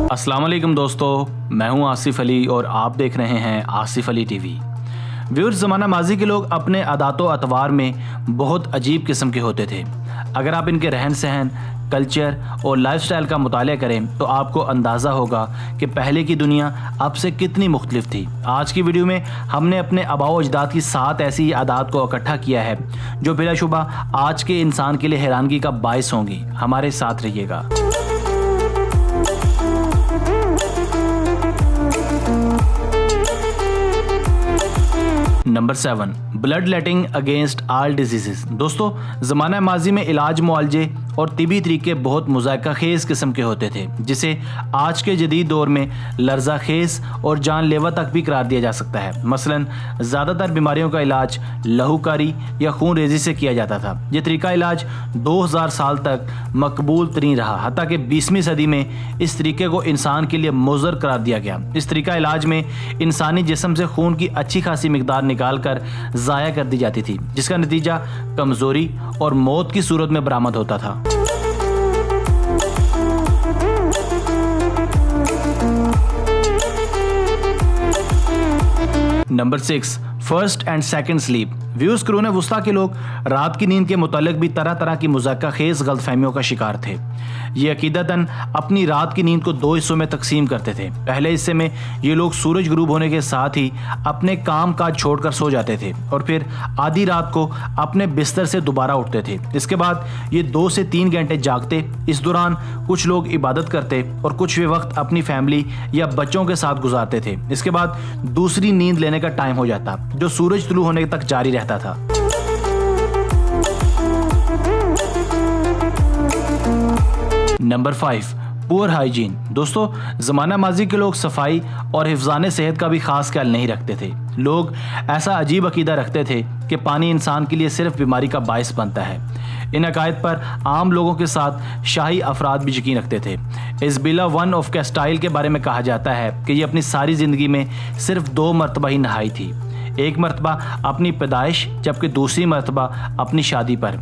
अस्सलाम वालेकुम दोस्तों, मैं हूं आसिफ अली और आप देख रहे हैं आसिफ अली टीवी। व्यूअर्स, ज़माना माजी के लोग अपने आदातो अतवार में बहुत अजीब किस्म के होते थे। अगर आप इनके रहन सहन, कल्चर और लाइफस्टाइल का मुताला करें तो आपको अंदाज़ा होगा कि पहले की दुनिया अब से कितनी मुख्तलिफ थी। आज की वीडियो में हमने अपने आबाओ अजदाद की 7 ऐसी आदात को इकट्ठा किया है जो बिलाशुबा आज के इंसान के लिए हैरानगी का बायस होंगी। हमारे साथ रहिएगा। Number 7, blood letting against all disease. दोस्तों, ज़माना माजी में इलाज मुआलजे और तिबी तरीके बहुत मुज़ायका खेज़ किस्म के होते थे, जिसे आज के जदीद दौर में लर्जा खेज़ और जानलेवा तक भी करार दिया जा सकता है। मसलन ज़्यादातर बीमारियों का इलाज लहूकारी या खून रेजी से किया जाता था। ये तरीका इलाज 2000 साल तक मकबूल तरीन रहा, हत्ता कि 20वीं सदी में इस तरीके को इंसान के लिए मुज़र करार दिया गया। इस तरीका इलाज में इंसानी जिस्म से खून की अच्छी खासी मिकदार निकाल कर ज़ाया कर दी जाती थी, जिसका नतीजा कमज़ोरी और मौत की सूरत में बरामद होता था। Number 6, first and second sleep. Views, कुरून वुस्ता के लोग रात की नींद के मुतालिक भी तरह तरह की मुज़ाक्का खेज़ गलतफहमियों का शिकार थे। ये अकीदतन अपनी रात की नींद को 2 हिस्सों में तकसीम करते थे। पहले हिस्से में ये लोग सूरज गुरूब होने के साथ ही अपने काम काज छोड़कर सो जाते थे और फिर आधी रात को अपने बिस्तर से दोबारा उठते थे। इसके बाद ये 2 से 3 घंटे जागते। इस दौरान कुछ लोग इबादत करते और कुछ वे वक्त अपनी फैमिली या बच्चों के साथ गुजारते थे। इसके बाद दूसरी नींद लेने का टाइम हो जाता, जो सूरज तुलू होने तक जारी रहता था। Number 5, poor hygiene. दोस्तों, ज़माना माजी के लोग सफाई और हिफ्ज़ाने सेहत का भी खास ख्याल नहीं रखते थे। लोग ऐसा अजीब अकीदा रखते थे कि पानी इंसान के लिए सिर्फ बीमारी का बायस बनता है। इन अकायद पर आम लोगों के साथ शाही अफराद भी यकीन रखते थे। इज़बिला वन ऑफ कैस्टाइल के बारे में कहा जाता है कि ये अपनी सारी ज़िंदगी में सिर्फ 2 मरतबा ही नहाई थी। एक मरतबा अपनी पैदाइश, जबकि दूसरी मरतबा अपनी शादी पर।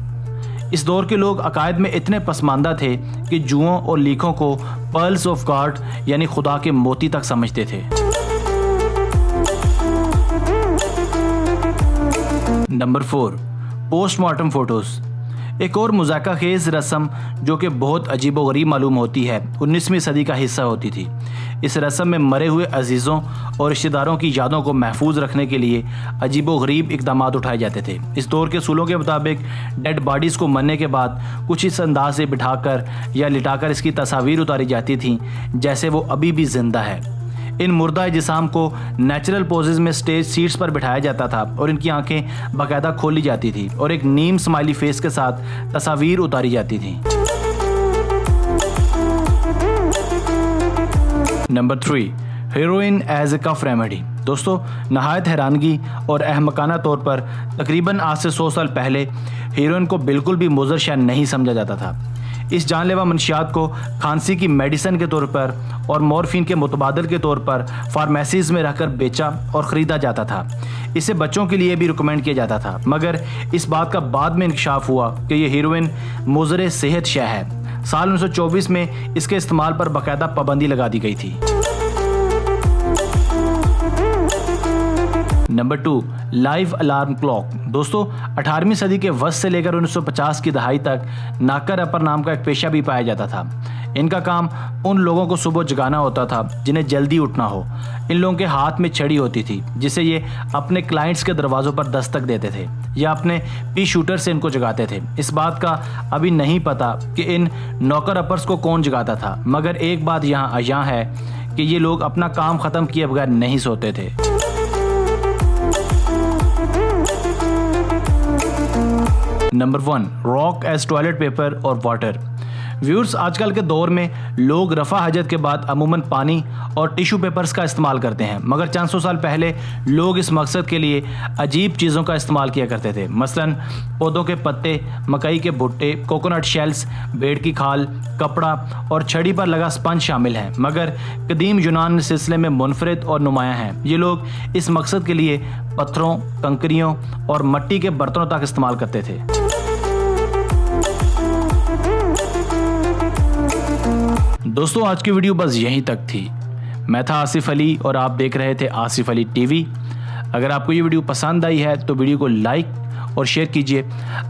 इस दौर के लोग अकायद में इतने पसमानदा थे कि जुओं और लीखों को पर्ल्स ऑफ गॉड यानी खुदा के मोती तक समझते थे। Number 4, postmortem photos. एक और मुज़ाक्का खेज़ रस्म जो कि बहुत अजीब व गरीब मालूम होती है, 19वीं सदी का हिस्सा होती थी। इस रस्म में मरे हुए अजीज़ों और रिश्तेदारों की यादों को महफूज रखने के लिए अजीब व गरीब इक़दाम उठाए जाते थे। इस दौर के असूलों के मुताबिक डेड बॉडीज़ को मरने के बाद कुछ इस अंदाज से बिठाकर या लिटाकर इसकी तस्वीर उतारी जाती थी जैसे वो अभी भी जिंदा है। इन मुर्दा जिसाम को नेचुरल पोजेज में स्टेज सीट्स पर बिठाया जाता था और इनकी आंखें बाकायदा खोली जाती थी और एक नीम स्माइली फेस के साथ तस्वीर उतारी जाती थी। Number 3, heroin as a cough remedy. दोस्तों, नहायत हैरानगी और अहमकाना तौर पर तकरीबन आज से 100 साल पहले हेरोइन को बिल्कुल भी मुज़र शय नहीं समझा जाता था। इस जानलेवा मंशियात को खांसी की मेडिसिन के तौर पर और मॉर्फिन के मुतबादल के तौर पर फार्मेसीज में रखकर बेचा और ख़रीदा जाता था। इसे बच्चों के लिए भी रिकमेंड किया जाता था, मगर इस बात का बाद में इंकशाफ हुआ कि यह हीरोइन मुज़र सेहत शय है। साल 1924 में इसके इस्तेमाल पर बाकायदा पाबंदी लगा दी गई थी। Number 2, live alarm clock. दोस्तों, 18वीं सदी के वस्त से लेकर 1950 की दहाई तक नाकर अपर नाम का एक पेशा भी पाया जाता था। इनका काम उन लोगों को सुबह जगाना होता था जिन्हें जल्दी उठना हो। इन लोगों के हाथ में छड़ी होती थी जिसे ये अपने क्लाइंट्स के दरवाज़ों पर दस्तक देते थे या अपने पी शूटर से इनको जगाते थे। इस बात का अभी नहीं पता कि इन नौकर अपर्स को कौन जगाता था, मगर एक बात यहाँ है कि ये लोग अपना काम ख़त्म किए बगैर नहीं सोते थे। Number 1, rock as toilet paper और वाटर। व्यूअर्स, आजकल के दौर में लोग रफ़ा हजत के बाद अमूमन पानी और टिश्यू पेपर्स का इस्तेमाल करते हैं, मगर चंद सौ साल पहले लोग इस मकसद के लिए अजीब चीज़ों का इस्तेमाल किया करते थे। मसलन पौधों के पत्ते, मकई के भुट्टे, कोकोनट शेल्स, भेड़ की खाल, कपड़ा और छड़ी पर लगा स्पंज शामिल हैं, मगर कदीम यूनान सिलसिले में मुनफरिद और नुमायाँ हैं। ये लोग इस मकसद के लिए पत्थरों, कंकरियों और मट्टी के बर्तनों तक इस्तेमाल करते थे। दोस्तों आज की वीडियो बस यहीं तक थी। मैं था आसिफ अली और आप देख रहे थे आसिफ अली टीवी। अगर आपको ये वीडियो पसंद आई है तो वीडियो को लाइक और शेयर कीजिए।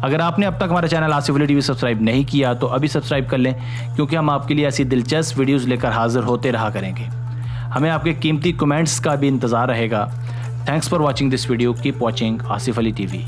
अगर आपने अब तक हमारा channel Asif Ali TV subscribe नहीं किया तो अभी सब्सक्राइब कर लें, क्योंकि हम आपके लिए ऐसी दिलचस्प वीडियोस लेकर हाजिर होते रहा करेंगे। हमें आपके कीमती कमेंट्स का भी इंतज़ार रहेगा। Thanks for watching this video. Keep watching Asif Ali TV.